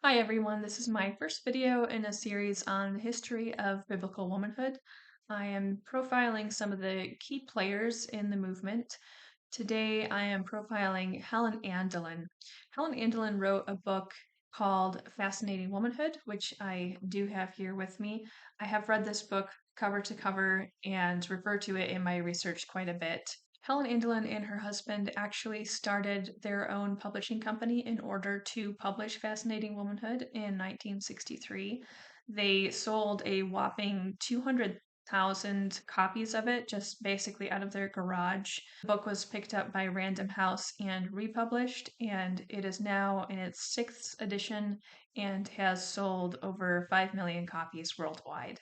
Hi everyone, this is my first video in a series on the history of biblical womanhood. I am profiling some of the key players in the movement. Today I am profiling Helen Andelin. Helen Andelin wrote a book called Fascinating Womanhood, which I do have here with me. I have read this book cover to cover and refer to it in my research quite a bit. Helen Andelin and her husband actually started their own publishing company in order to publish Fascinating Womanhood in 1963. They sold a whopping 200,000 copies of it just basically out of their garage. The book was picked up by Random House and republished, and it is now in its sixth edition and has sold over 5 million copies worldwide.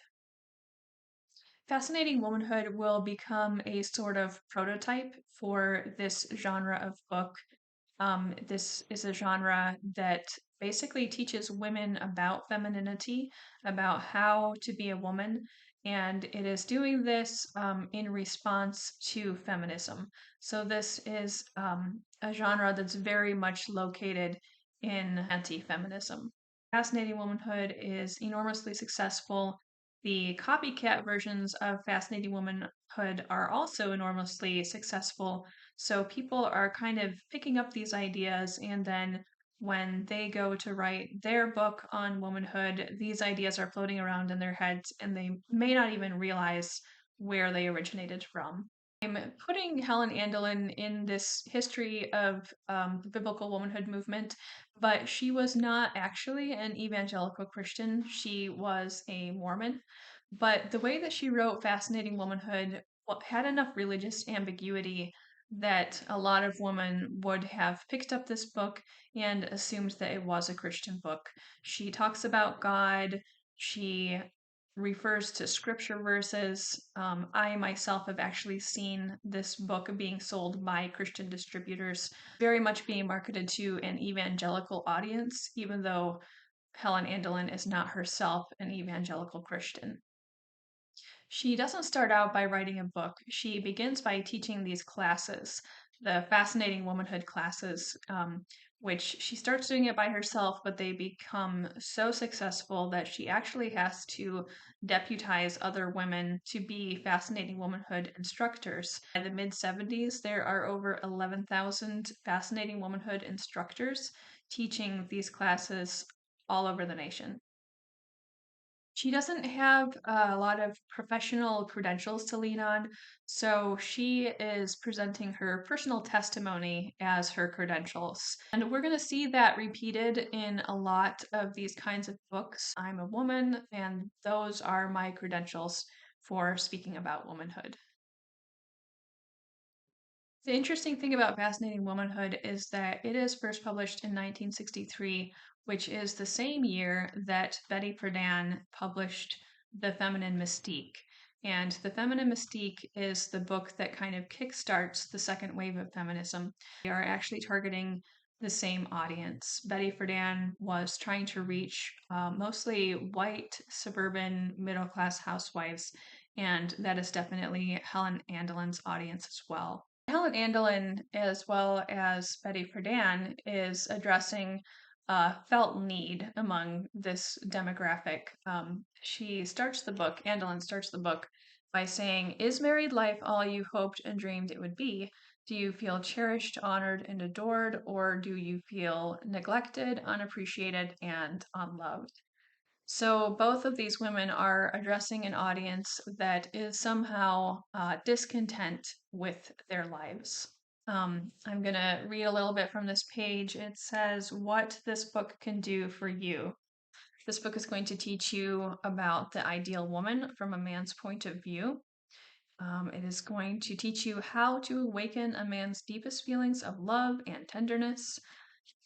Fascinating Womanhood will become a sort of prototype for this genre of book. This is a genre that basically teaches women about femininity, about how to be a woman, and it is doing this in response to feminism. So, this is a genre that's very much located in anti feminism. Fascinating Womanhood is enormously successful. The copycat versions of Fascinating Womanhood are also enormously successful. So people are kind of picking up these ideas, and then when they go to write their book on womanhood, these ideas are floating around in their heads, and they may not even realize where they originated from. I'm putting Helen Andelin in this history of the biblical womanhood movement, but she was not actually an evangelical Christian. She was a Mormon. But the way that she wrote Fascinating Womanhood had enough religious ambiguity that a lot of women would have picked up this book and assumed that it was a Christian book. She talks about God. She refers to scripture verses. I myself have actually seen this book being sold by Christian distributors, very much being marketed to an evangelical audience, even though Helen Andelin is not herself an evangelical Christian. She doesn't start out by writing a book. She begins by teaching these classes, the Fascinating Womanhood classes, which she starts doing it by herself, but they become so successful that she actually has to deputize other women to be Fascinating Womanhood instructors. In the mid 70s, there are over 11,000 Fascinating Womanhood instructors teaching these classes all over the nation. She doesn't have a lot of professional credentials to lean on, so she is presenting her personal testimony as her credentials. And we're going to see that repeated in a lot of these kinds of books. I'm a woman, and those are my credentials for speaking about womanhood. The interesting thing about Fascinating Womanhood is that it is first published in 1963, which is the same year that Betty Friedan published The Feminine Mystique. And The Feminine Mystique is the book that kind of kickstarts the second wave of feminism. They are actually targeting the same audience. Betty Friedan was trying to reach mostly white, suburban, middle class housewives, and that is definitely Helen Andelin's audience as well. Helen Andelin, as well as Betty Friedan, is addressing felt need among this demographic. Andelin starts the book by saying, "Is married life all you hoped and dreamed it would be? Do you feel cherished, honored, and adored, or do you feel neglected, unappreciated, and unloved?" So both of these women are addressing an audience that is somehow discontent with their lives. I'm going to read a little bit from this page. It says, "What this book can do for you." This book is going to teach you about the ideal woman from a man's point of view. It is going to teach you how to awaken a man's deepest feelings of love and tenderness.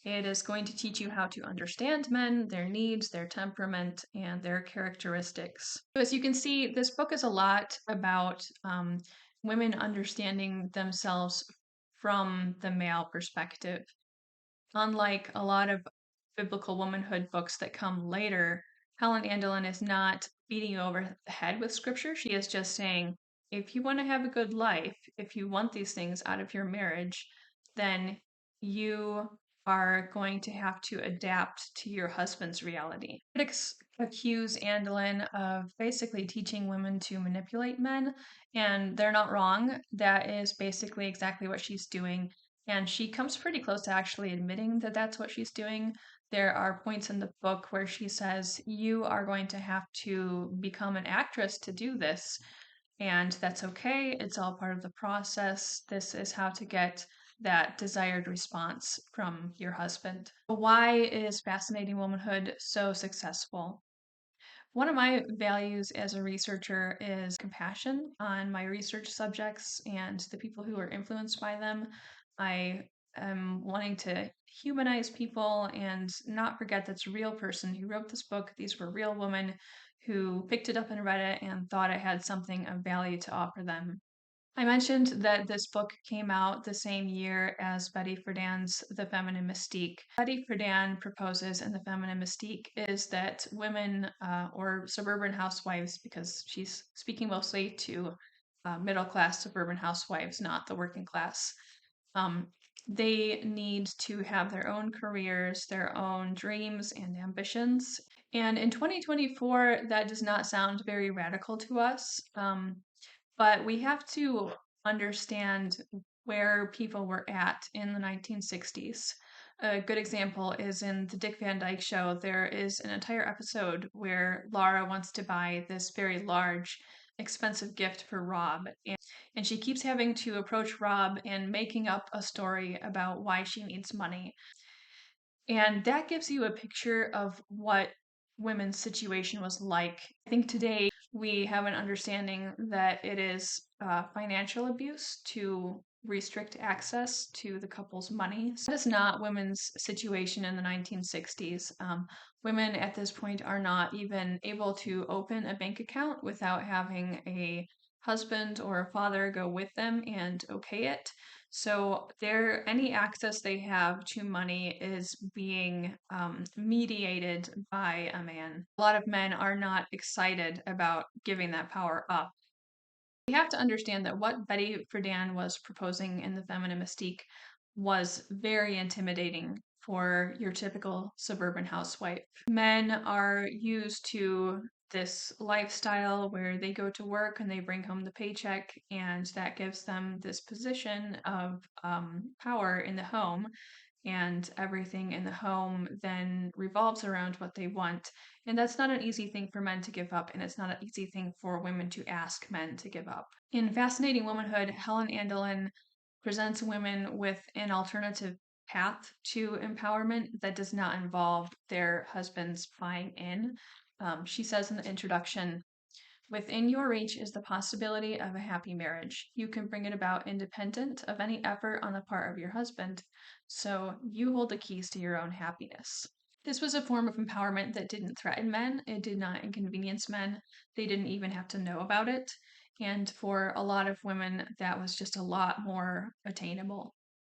It is going to teach you how to understand men, their needs, their temperament, and their characteristics. So as you can see, this book is a lot about women understanding themselves from the male perspective. Unlike a lot of biblical womanhood books that come later, Helen Andelin is not beating you over the head with scripture. She is just saying, if you want to have a good life, if you want these things out of your marriage, then you are going to have to adapt to your husband's reality. Critics accuse Andelin of basically teaching women to manipulate men, and they're not wrong. That is basically exactly what she's doing. And she comes pretty close to actually admitting that that's what she's doing. There are points in the book where she says, "You are going to have to become an actress to do this." And that's okay. It's all part of the process. This is how to get that desired response from your husband. Why is Fascinating Womanhood so successful? One of my values as a researcher is compassion on my research subjects and the people who are influenced by them. I am wanting to humanize people and not forget that's a real person who wrote this book. These were real women who picked it up and read it and thought it had something of value to offer them. I mentioned that this book came out the same year as Betty Friedan's The Feminine Mystique. Betty Friedan proposes in The Feminine Mystique is that women or suburban housewives, because she's speaking mostly to middle class suburban housewives, not the working class, um, they need to have their own careers, their own dreams and ambitions. And in 2024, that does not sound very radical to us. But we have to understand where people were at in the 1960s. A good example is in the Dick Van Dyke Show. There is an entire episode where Laura wants to buy this very large, expensive gift for Rob. And she keeps having to approach Rob and making up a story about why she needs money. And that gives you a picture of what women's situation was like. I think today we have an understanding that it is financial abuse to restrict access to the couple's money. So that is not women's situation in the 1960s. Women at this point are not even able to open a bank account without having a husband or a father go with them and okay it. So any access they have to money is being mediated by a man. A lot of men are not excited about giving that power up. We have to understand that what Betty Friedan was proposing in The Feminine Mystique was very intimidating for your typical suburban housewife. Men are used to this lifestyle where they go to work and they bring home the paycheck, and that gives them this position of power in the home, and everything in the home then revolves around what they want. And that's not an easy thing for men to give up, and it's not an easy thing for women to ask men to give up. In Fascinating Womanhood, Helen Andelin presents women with an alternative path to empowerment that does not involve their husbands buying in. She says in the introduction, "Within your reach is the possibility of a happy marriage. You can bring it about independent of any effort on the part of your husband, so you hold the keys to your own happiness." This was a form of empowerment that didn't threaten men, it did not inconvenience men, they didn't even have to know about it. And for a lot of women, that was just a lot more attainable.